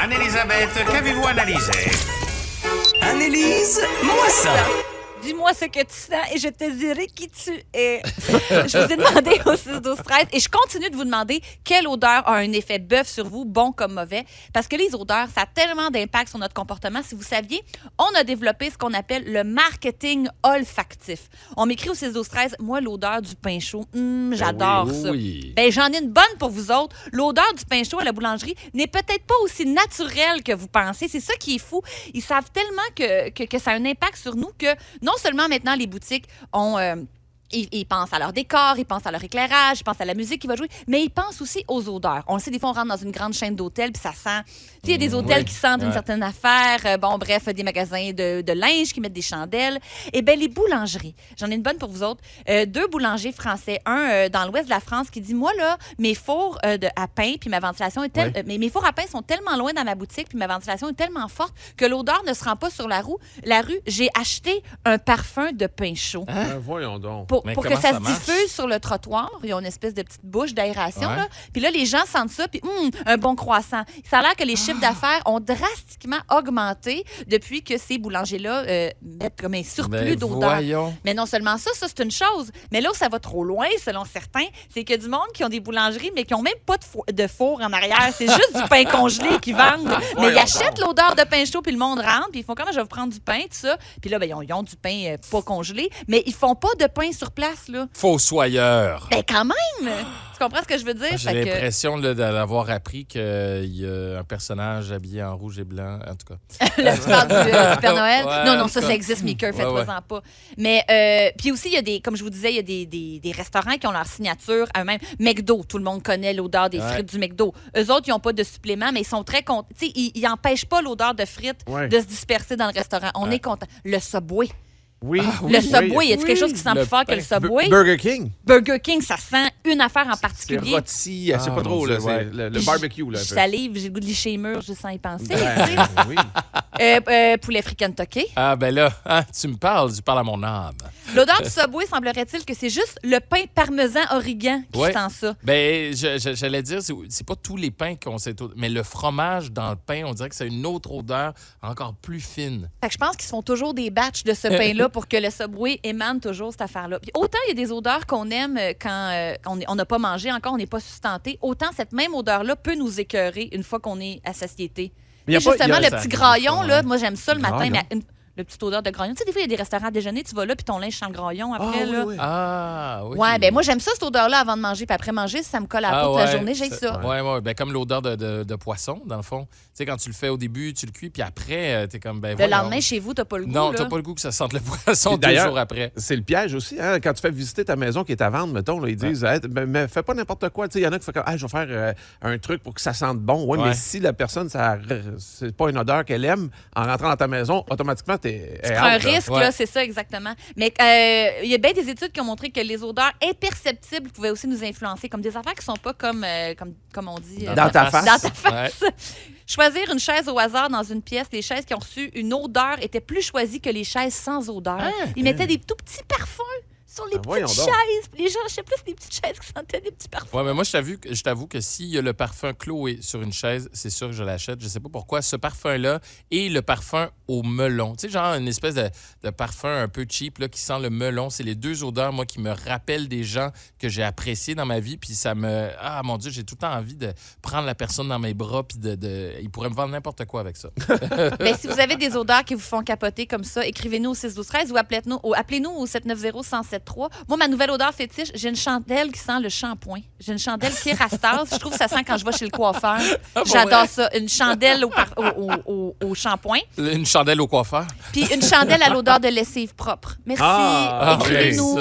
Anne-Élisabeth, qu'avez-vous analysé? Annelise, moi ça! Dis-moi ce que tu sens et je te dirai qui tu es. Je vous ai demandé au 6 12 13 et je continue de vous demander quelle odeur a un effet bœuf sur vous, bon comme mauvais. Parce que les odeurs, ça a tellement d'impact sur notre comportement. Si vous saviez, on a développé ce qu'on appelle le marketing olfactif. On m'écrit au 6 12 13 moi, l'odeur du pain chaud, j'adore ça. Oui. Ben, j'en ai une bonne pour vous autres. L'odeur du pain chaud à la boulangerie n'est peut-être pas aussi naturelle que vous pensez. C'est ça qui est fou. Ils savent tellement que ça a un impact sur nous que non seulement maintenant les boutiques ont... Ils pensent à leur décor, ils pensent à leur éclairage, ils pensent à la musique qui va jouer, mais ils pensent aussi aux odeurs. On le sait, des fois, on rentre dans une grande chaîne d'hôtels, puis ça sent... Tu sais, il y a des hôtels qui sentent une certaine affaire. Bon, bref, des magasins de linge qui mettent des chandelles. Eh bien, les boulangeries. J'en ai une bonne pour vous autres. 2 boulangers français. Un dans l'ouest de la France qui dit, moi, là, mes fours à pain puis ma ventilation est mes fours à pain sont tellement loin dans ma boutique puis ma ventilation est tellement forte que l'odeur ne se rend pas sur la rue. J'ai acheté un parfum de pain chaud. Voyons donc. Pour que ça se diffuse sur le trottoir. Il y a une espèce de petite bouche d'aération. Là. Puis là, les gens sentent ça, puis un bon croissant. Ça a l'air que les chiffres d'affaires ont drastiquement augmenté depuis que ces boulangers-là mettent comme un surplus d'odeur. Mais non seulement ça, c'est une chose. Mais là où ça va trop loin, selon certains, c'est que du monde qui ont des boulangeries, mais qui n'ont même pas de four en arrière. C'est juste du pain congelé qu'ils vendent. Mais ils achètent l'odeur de pain chaud, puis le monde rentre, puis ils font comment je vais vous prendre du pain, tout ça. Puis là, ben, ils ont du pain pas congelé, mais ils font pas de pain sur place, là. Fossoyeur. Ben quand même! Tu comprends ce que je veux dire? J'ai l'impression d'avoir appris qu'il y a un personnage habillé en rouge et blanc, en tout cas. Là, tu parles du Père Noël? Ouais, non, ça existe, Mickey, faites-toi-en pas. Mais, puis aussi, il y a des, comme je vous disais, il y a des restaurants qui ont leur signature à eux-mêmes. McDo, tout le monde connaît l'odeur des frites du McDo. Eux autres, ils n'ont pas de supplément, mais ils sont très contents. Tu sais, ils n'empêchent pas l'odeur de frites de se disperser dans le restaurant. On est content. Le Subway. Oui. Le Subway, y a-t-il quelque chose qui sent plus fort que le Subway? Burger King. Burger King, ça sent une affaire en particulier. C'est rôti, je sais pas trop, là, c'est le barbecue. Là, je salive, j'ai le goût de licher les murs juste sans y penser. Oui. Poulet frit Kentucky. Ah, ben là, tu parles à mon âme. L'odeur du Subway, semblerait-il que c'est juste le pain parmesan origan qui sent ça. Ben, j'allais dire, c'est pas tous les pains qui ont cette odeur, mais le fromage dans le pain, on dirait que c'est une autre odeur encore plus fine. Fait que je pense qu'ils se font toujours des batchs de ce pain-là pour que le Subway émane toujours cette affaire-là. Puis autant il y a des odeurs qu'on aime quand on n'a pas mangé encore, on n'est pas sustenté, autant cette même odeur-là peut nous écœurer une fois qu'on est à satiété. Et justement, le petit graillon, là, moi j'aime ça le matin, mais le petit odeur de graillon. Tu sais, des fois, il y a des restaurants à déjeuner, tu vas là, puis ton linge sent le graillon après. Ah, oui. Ouais, ben moi, j'aime ça, cette odeur-là, avant de manger. Puis après manger, si ça me colle à la peau toute la journée, j'ai ça. Oui. Ben, comme l'odeur de poisson, dans le fond. Tu sais, quand tu le fais au début, tu le cuis, puis après, t'es comme, ben le lendemain, chez vous, t'as pas le goût. Non, t'as pas le goût que ça sente le poisson 2 jours après. C'est le piège aussi. Hein? Quand tu fais visiter ta maison qui est à vendre, mettons, là, ils disent, mais fais pas n'importe quoi. Il y en a qui font comme, je vais faire un truc pour que ça sente bon. Ouais, mais si la personne, c'est pas une odeur qu'elle aime, en rentrant dans ta maison, automatiquement, t'es risque, là, c'est ça exactement. Mais il y a bien des études qui ont montré que les odeurs imperceptibles pouvaient aussi nous influencer, comme des affaires qui sont pas comme on dit... Dans ta face. Dans ta face. Ouais. Choisir une chaise au hasard dans une pièce, les chaises qui ont reçu une odeur étaient plus choisies que les chaises sans odeur. Ils mettaient des tout petits parfums sur les petites chaises. Les gens achetaient plus des petites chaises qui sentaient des petits parfums. Oui, mais moi, je t'avoue que s'il y a le parfum Chloé sur une chaise, c'est sûr que je l'achète. Je sais pas pourquoi. Ce parfum-là et le parfum au melon. Tu sais, genre une espèce de parfum un peu cheap là, qui sent le melon. C'est les 2 odeurs, moi, qui me rappellent des gens que j'ai appréciés dans ma vie. Puis ça me... Ah, mon Dieu, j'ai tout le temps envie de prendre la personne dans mes bras. Puis il pourrait me vendre n'importe quoi avec ça. Bien, si vous avez des odeurs qui vous font capoter comme ça, écrivez-nous au 6 12 13 ou appelez-nous au 790-1073. Moi, ma nouvelle odeur fétiche, j'ai une chandelle qui sent le shampoing. J'ai une chandelle Kerastase. Je trouve que ça sent quand je vais chez le coiffeur. J'adore ça. Une chandelle au shampoing. Une chandelle au coiffeur. Puis une chandelle à l'odeur de lessive propre. Merci. Écrivez-nous.